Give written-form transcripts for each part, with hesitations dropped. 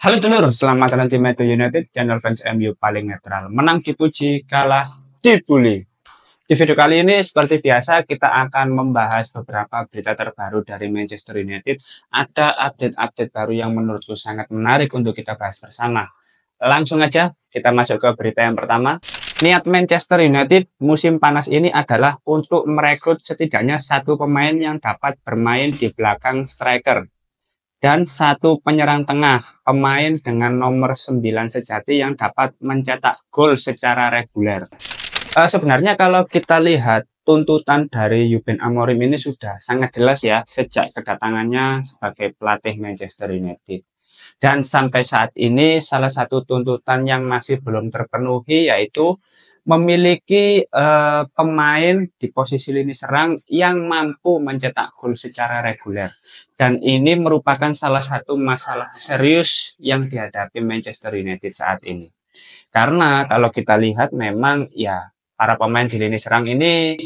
Halo dulur, selamat datang di Medan United, channel fans MU paling netral. Menang dipuji, kalah dibully. Di video kali ini seperti biasa kita akan membahas beberapa berita terbaru dari Manchester United. Ada update-update baru yang menurutku sangat menarik untuk kita bahas bersama. Langsung aja kita masuk ke berita yang pertama. Niat Manchester United musim panas ini adalah untuk merekrut setidaknya satu pemain yang dapat bermain di belakang striker dan satu penyerang tengah, pemain dengan nomor 9 sejati yang dapat mencetak gol secara reguler. Sebenarnya kalau kita lihat tuntutan dari Ruben Amorim ini sudah sangat jelas ya sejak kedatangannya sebagai pelatih Manchester United. Dan sampai saat ini salah satu tuntutan yang masih belum terpenuhi yaitu memiliki pemain di posisi lini serang yang mampu mencetak gol secara reguler. Dan ini merupakan salah satu masalah serius yang dihadapi Manchester United saat ini. Karena kalau kita lihat memang ya para pemain di lini serang ini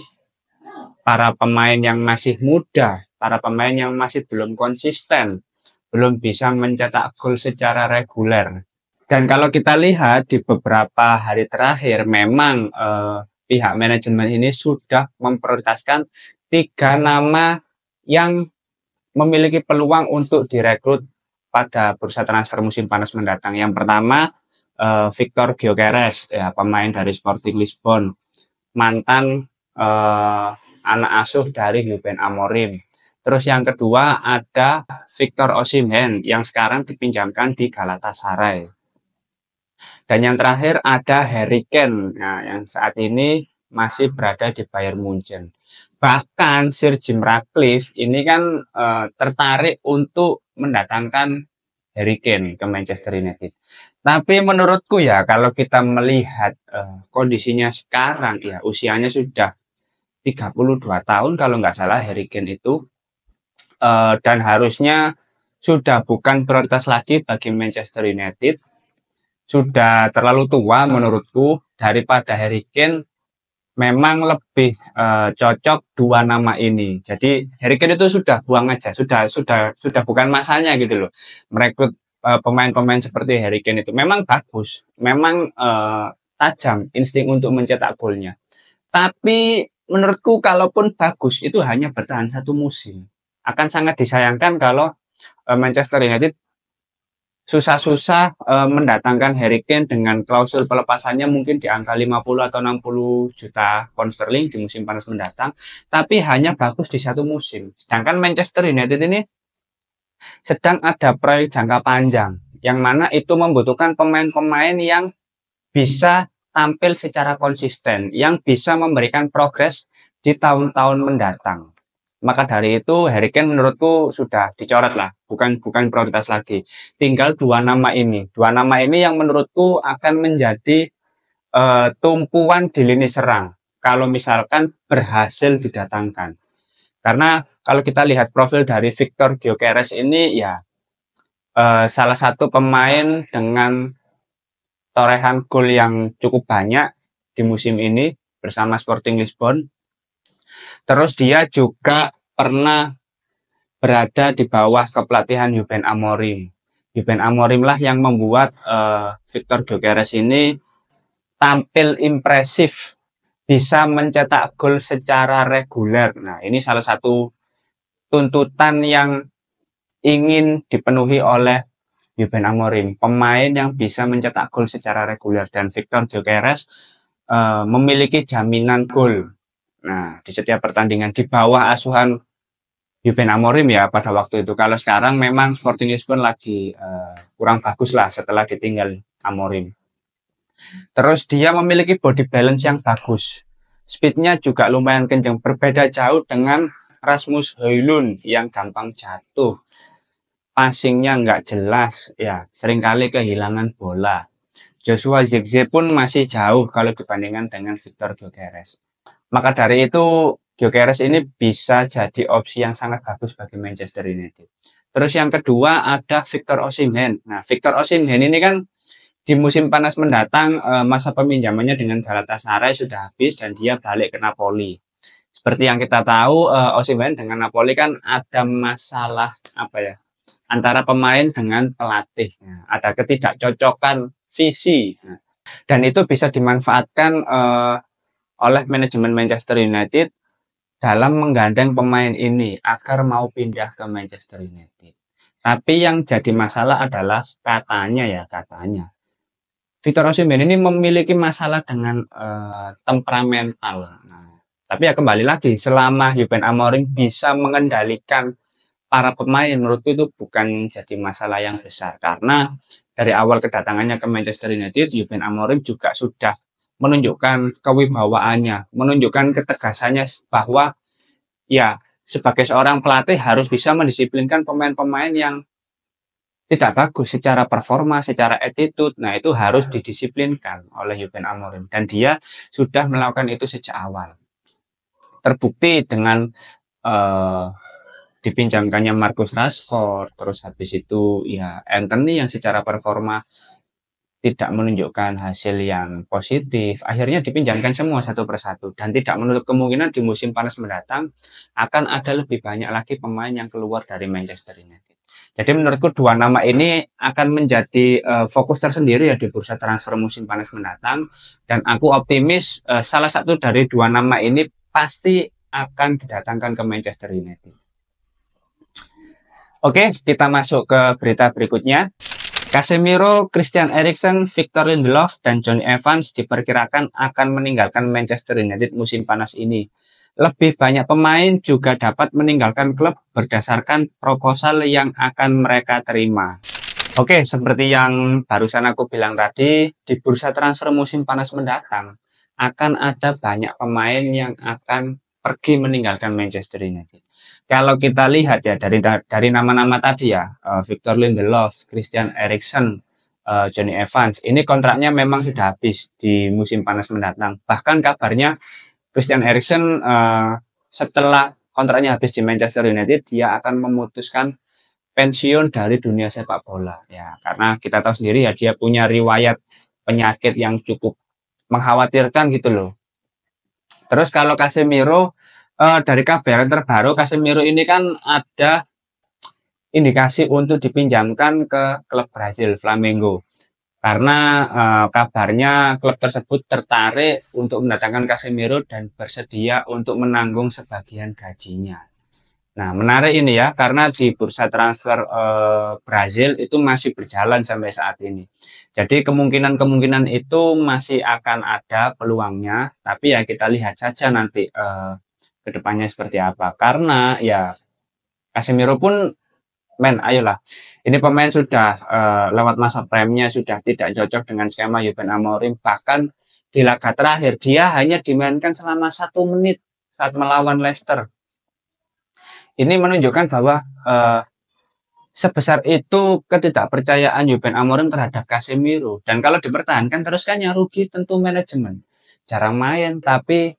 para pemain yang masih muda, para pemain yang masih belum konsisten, belum bisa mencetak gol secara reguler. Dan kalau kita lihat di beberapa hari terakhir, memang pihak manajemen ini sudah memprioritaskan 3 nama yang memiliki peluang untuk direkrut pada bursa transfer musim panas mendatang. Yang pertama, Victor Gyökeres, ya, pemain dari Sporting Lisbon, mantan anak asuh dari Ruben Amorim. Terus yang kedua ada Victor Osimhen yang sekarang dipinjamkan di Galatasaray. Dan yang terakhir ada Harry Kane, nah, yang saat ini masih berada di Bayern Munchen. Bahkan Sir Jim Ratcliffe ini kan tertarik untuk mendatangkan Harry Kane ke Manchester United. Tapi menurutku ya kalau kita melihat kondisinya sekarang ya usianya sudah 32 tahun kalau nggak salah Harry Kane itu, dan harusnya sudah bukan prioritas lagi bagi Manchester United, sudah terlalu tua menurutku. Daripada Harry Kane memang lebih cocok 2 nama ini. Jadi Harry Kane itu sudah buang aja, sudah bukan masanya gitu loh. Merekrut pemain-pemain seperti Harry Kane itu memang bagus, memang tajam insting untuk mencetak golnya. Tapi menurutku kalaupun bagus itu hanya bertahan satu musim. Akan sangat disayangkan kalau Manchester United susah-susah mendatangkan Harry Kane dengan klausul pelepasannya mungkin di angka 50 atau 60 juta pound sterling di musim panas mendatang, tapi hanya bagus di satu musim. Sedangkan Manchester United ini sedang ada proyek jangka panjang, yang mana itu membutuhkan pemain-pemain yang bisa tampil secara konsisten, yang bisa memberikan progres di tahun-tahun mendatang. Maka dari itu Harry Kane menurutku sudah dicoret lah, bukan prioritas lagi. Tinggal 2 nama ini. 2 nama ini yang menurutku akan menjadi tumpuan di lini serang kalau misalkan berhasil didatangkan. Karena kalau kita lihat profil dari Victor Gyökeres ini ya salah satu pemain dengan torehan gol yang cukup banyak di musim ini bersama Sporting Lisbon. Terus dia juga pernah berada di bawah kepelatihan Ruben Amorim. Ruben Amorim lah yang membuat Victor Gyökeres ini tampil impresif, bisa mencetak gol secara reguler. Nah, ini salah satu tuntutan yang ingin dipenuhi oleh Ruben Amorim, pemain yang bisa mencetak gol secara reguler, dan Victor Gyökeres memiliki jaminan gol. Nah, di setiap pertandingan di bawah asuhan Ruben Amorim ya pada waktu itu. Kalau sekarang memang Sporting Lisbon lagi kurang bagus lah setelah ditinggal Amorim. Terus dia memiliki body balance yang bagus. Speednya juga lumayan kencang. Berbeda jauh dengan Rasmus Højlund yang gampang jatuh. Passingnya nggak jelas, ya seringkali kehilangan bola. Joshua Zirkzee pun masih jauh kalau dibandingkan dengan Victor Gyökeres. Maka dari itu Gyökeres ini bisa jadi opsi yang sangat bagus bagi Manchester United. Terus yang kedua ada Victor Osimhen. Nah, Victor Osimhen ini kan di musim panas mendatang masa peminjamannya dengan Galatasaray sudah habis dan dia balik ke Napoli. Seperti yang kita tahu, Osimhen dengan Napoli kan ada masalah apa ya? antara pemain dengan pelatih. Nah, ada ketidakcocokan visi. Nah, dan itu bisa dimanfaatkan oleh manajemen Manchester United dalam menggandeng pemain ini agar mau pindah ke Manchester United. Tapi yang jadi masalah adalah katanya Victor Osimhen ini memiliki masalah dengan temperamental. Nah, tapi ya kembali lagi, selama Ruben Amorim bisa mengendalikan para pemain, menurutku itu bukan jadi masalah yang besar. Karena dari awal kedatangannya ke Manchester United, Ruben Amorim juga sudah menunjukkan kewibawaannya, menunjukkan ketegasannya bahwa ya sebagai seorang pelatih harus bisa mendisiplinkan pemain-pemain yang tidak bagus secara performa, secara attitude. Nah, itu harus didisiplinkan oleh Ruben Amorim dan dia sudah melakukan itu sejak awal. Terbukti dengan dipinjamkannya Marcus Rashford, terus habis itu ya Anthony yang secara performa tidak menunjukkan hasil yang positif, akhirnya dipinjamkan semua satu persatu dan tidak menutup kemungkinan di musim panas mendatang akan ada lebih banyak lagi pemain yang keluar dari Manchester United. Jadi menurutku dua nama ini akan menjadi fokus tersendiri ya di bursa transfer musim panas mendatang dan aku optimis salah satu dari dua nama ini pasti akan didatangkan ke Manchester United. Oke, kita masuk ke berita berikutnya. Casemiro, Christian Eriksen, Victor Lindelof, dan Jonny Evans diperkirakan akan meninggalkan Manchester United musim panas ini. Lebih banyak pemain juga dapat meninggalkan klub berdasarkan proposal yang akan mereka terima. Oke, seperti yang barusan aku bilang tadi, di bursa transfer musim panas mendatang, akan ada banyak pemain yang akan pergi meninggalkan Manchester United. Kalau kita lihat ya dari nama-nama tadi ya, Victor Lindelof, Christian Eriksen, Jonny Evans, ini kontraknya memang sudah habis di musim panas mendatang. Bahkan kabarnya Christian Eriksen setelah kontraknya habis di Manchester United, dia akan memutuskan pensiun dari dunia sepak bola. Ya, karena kita tahu sendiri ya dia punya riwayat penyakit yang cukup mengkhawatirkan gitu loh. Terus kalau Casemiro, dari kabar terbaru, Casemiro ini kan ada indikasi untuk dipinjamkan ke klub Brazil Flamengo. Karena kabarnya klub tersebut tertarik untuk mendatangkan Casemiro dan bersedia untuk menanggung sebagian gajinya. Nah, menarik ini ya, karena di bursa transfer Brazil itu masih berjalan sampai saat ini. Jadi kemungkinan-kemungkinan itu masih akan ada peluangnya, tapi ya kita lihat saja nanti ke depannya seperti apa. Karena ya Casemiro pun ayolah. Ini pemain sudah lewat masa prime-nya, sudah tidak cocok dengan skema Ruben Amorim. Bahkan di laga terakhir dia hanya dimainkan selama 1 menit saat melawan Leicester. Ini menunjukkan bahwa sebesar itu ketidakpercayaan Ruben Amorim terhadap Casemiro. Dan kalau dipertahankan terus kan yang rugi tentu manajemen. Jarang main tapi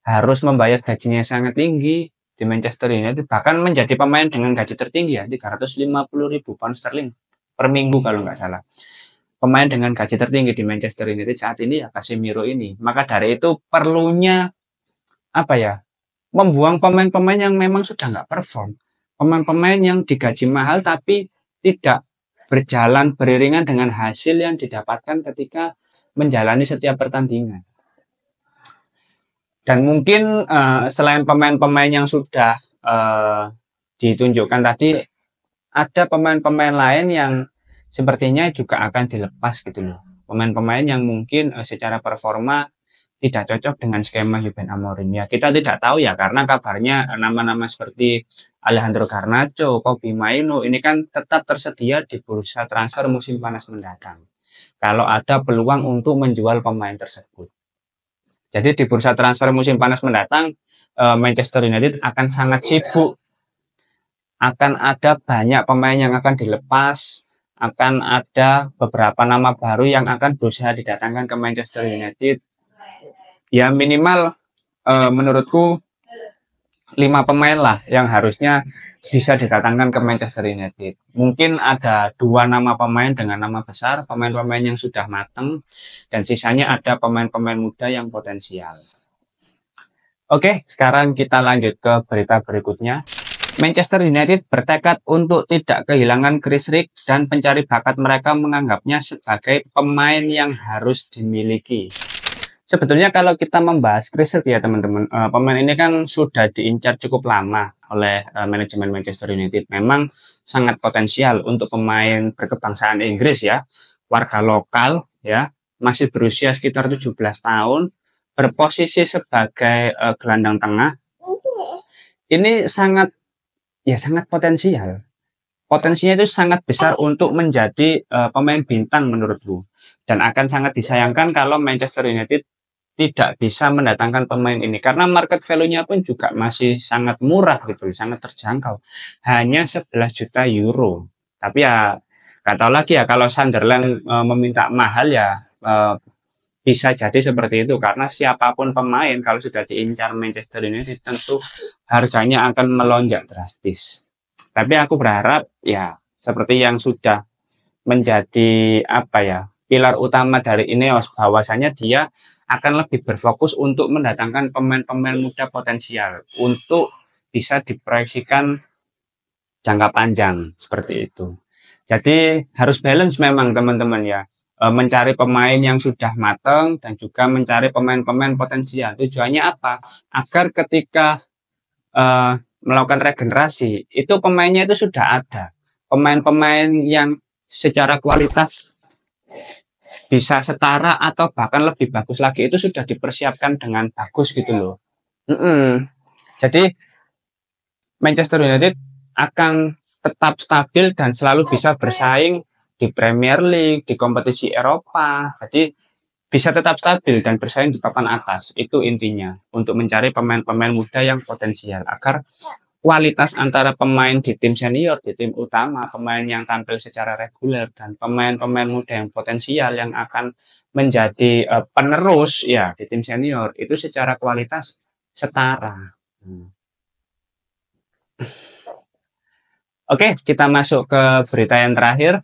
harus membayar gajinya sangat tinggi di Manchester United. Bahkan menjadi pemain dengan gaji tertinggi ya, 350.000 pound sterling per minggu kalau nggak salah. Pemain dengan gaji tertinggi di Manchester United saat ini ya Casemiro ini. Maka dari itu perlunya membuang pemain-pemain yang memang sudah nggak perform. Pemain-pemain yang digaji mahal tapi tidak berjalan beriringan dengan hasil yang didapatkan ketika menjalani setiap pertandingan. Dan mungkin selain pemain-pemain yang sudah ditunjukkan tadi, ada pemain-pemain lain yang sepertinya juga akan dilepas gitu loh. Pemain-pemain yang mungkin secara performa tidak cocok dengan skema Ruben Amorim. Ya kita tidak tahu ya, karena kabarnya nama-nama seperti Alejandro Garnacho, Kobbie Mainoo ini kan tetap tersedia di bursa transfer musim panas mendatang. Kalau ada peluang untuk menjual pemain tersebut. Jadi di bursa transfer musim panas mendatang, Manchester United akan sangat sibuk. Akan ada banyak pemain yang akan dilepas, akan ada beberapa nama baru yang akan berusaha didatangkan ke Manchester United. Ya minimal menurutku 5 pemain lah yang harusnya bisa didatangkan ke Manchester United. Mungkin ada 2 nama pemain dengan nama besar, pemain-pemain yang sudah matang, dan sisanya ada pemain-pemain muda yang potensial. Oke, sekarang kita lanjut ke berita berikutnya. Manchester United bertekad untuk tidak kehilangan Chris Rig dan pencari bakat mereka menganggapnya sebagai pemain yang harus dimiliki. Sebetulnya kalau kita membahas Chris Rig ya teman-teman, pemain ini kan sudah diincar cukup lama oleh manajemen Manchester United. Memang sangat potensial untuk pemain berkebangsaan Inggris ya, warga lokal ya, masih berusia sekitar 17 tahun, berposisi sebagai gelandang tengah. Ini sangat potensial. Potensinya itu sangat besar untuk menjadi pemain bintang menurutku. Dan akan sangat disayangkan kalau Manchester United tidak bisa mendatangkan pemain ini. Karena market value-nya pun juga masih sangat murah gitu, sangat terjangkau. Hanya 11 juta euro. Tapi ya, nggak tahu lagi ya, kalau Sunderland meminta mahal ya, bisa jadi seperti itu. Karena siapapun pemain, kalau sudah diincar Manchester United, tentu harganya akan melonjak drastis. Tapi aku berharap ya seperti yang sudah menjadi pilar utama dari Ineos, bahwasanya dia akan lebih berfokus untuk mendatangkan pemain-pemain muda potensial untuk bisa diproyeksikan jangka panjang seperti itu. Jadi harus balance memang teman-teman ya, mencari pemain yang sudah matang dan juga mencari pemain-pemain potensial. Tujuannya apa? Agar ketika melakukan regenerasi, itu pemainnya itu sudah ada. Pemain-pemain yang secara kualitas bisa setara atau bahkan lebih bagus lagi, itu sudah dipersiapkan dengan bagus gitu loh. Jadi Manchester United akan tetap stabil dan selalu bisa bersaing di Premier League, di kompetisi Eropa. Jadi bisa tetap stabil dan bersaing di papan atas. Itu intinya, untuk mencari pemain-pemain muda yang potensial agar kualitas antara pemain di tim senior, di tim utama, pemain yang tampil secara reguler, dan pemain-pemain muda yang potensial yang akan menjadi penerus ya di tim senior, itu secara kualitas setara. Oke, kita masuk ke berita yang terakhir.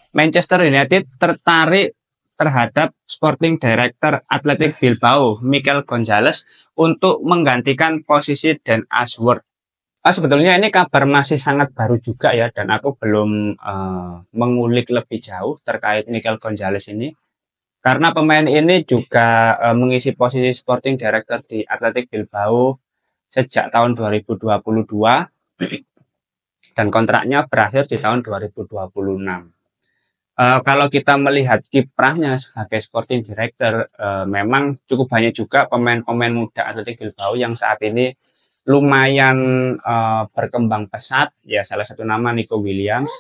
Manchester United tertarik terhadap Sporting Director Athletic Bilbao, Mikel Gonzalez, untuk menggantikan posisi Dan Ashworth. Sebetulnya ini kabar masih sangat baru juga ya, dan aku belum mengulik lebih jauh terkait Mikel Gonzalez ini. Karena pemain ini juga mengisi posisi Sporting Director di Athletic Bilbao sejak tahun 2022 dan kontraknya berakhir di tahun 2026. Kalau kita melihat kiprahnya sebagai Sporting Director, memang cukup banyak juga pemain-pemain muda Athletic Bilbao yang saat ini lumayan berkembang pesat ya, salah satu nama Nico Williams.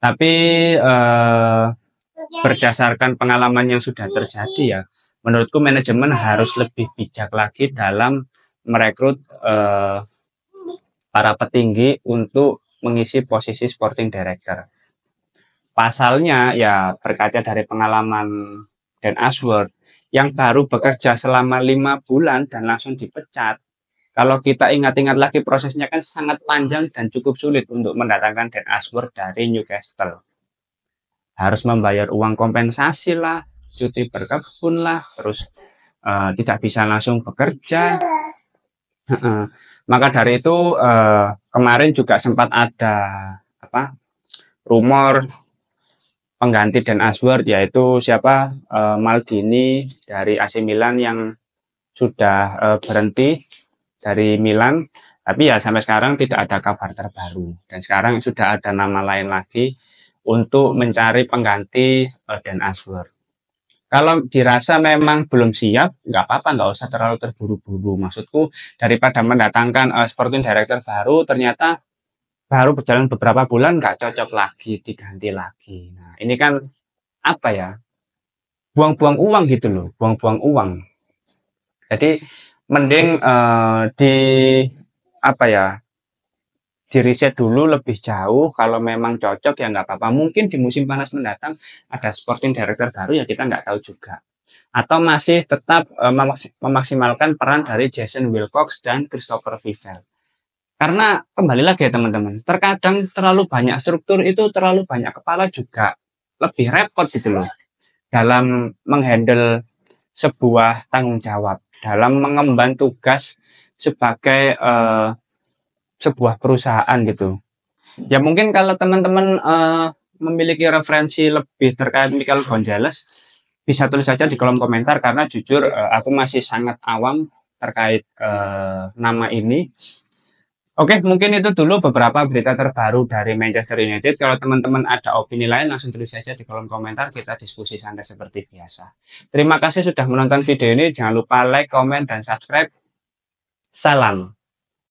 Tapi berdasarkan pengalaman yang sudah terjadi ya, menurutku manajemen harus lebih bijak lagi dalam merekrut para petinggi untuk mengisi posisi Sporting Director. Pasalnya ya, berkaca dari pengalaman Dan Ashworth yang baru bekerja selama 5 bulan dan langsung dipecat. Kalau kita ingat-ingat lagi, prosesnya kan sangat panjang dan cukup sulit untuk mendatangkan Dan Ashworth dari Newcastle. Harus membayar uang kompensasi lah, cuti berkebun lah, terus tidak bisa langsung bekerja. Maka dari itu kemarin juga sempat ada rumor pengganti Dan Ashworth, yaitu Maldini dari AC Milan yang sudah berhenti dari Milan. Tapi ya sampai sekarang tidak ada kabar terbaru, dan sekarang sudah ada nama lain lagi untuk mencari pengganti Dan Ashworth. Kalau dirasa memang belum siap, nggak apa-apa, nggak usah terlalu terburu-buru. Maksudku, daripada mendatangkan Sporting Director baru, ternyata baru berjalan beberapa bulan nggak cocok lagi, diganti lagi. Nah, ini kan buang-buang uang gitu loh, buang-buang uang. Jadi mending di riset dulu lebih jauh. Kalau memang cocok ya nggak apa-apa. Mungkin di musim panas mendatang ada Sporting Director baru, ya kita nggak tahu juga. Atau masih tetap memaksimalkan peran dari Jason Wilcox dan Christopher Vivell. Karena kembali lagi ya teman-teman, terkadang terlalu banyak struktur itu, terlalu banyak kepala juga lebih repot gitu loh dalam menghandle sebuah tanggung jawab, dalam mengemban tugas sebagai sebuah perusahaan gitu. Ya mungkin kalau teman-teman memiliki referensi lebih terkait Michael Gonzalez, bisa tulis saja di kolom komentar karena jujur aku masih sangat awam terkait nama ini. Oke, mungkin itu dulu beberapa berita terbaru dari Manchester United. Kalau teman-teman ada opini lain, langsung tulis saja di kolom komentar. Kita diskusi santai seperti biasa. Terima kasih sudah menonton video ini. Jangan lupa like, komen, dan subscribe. Salam.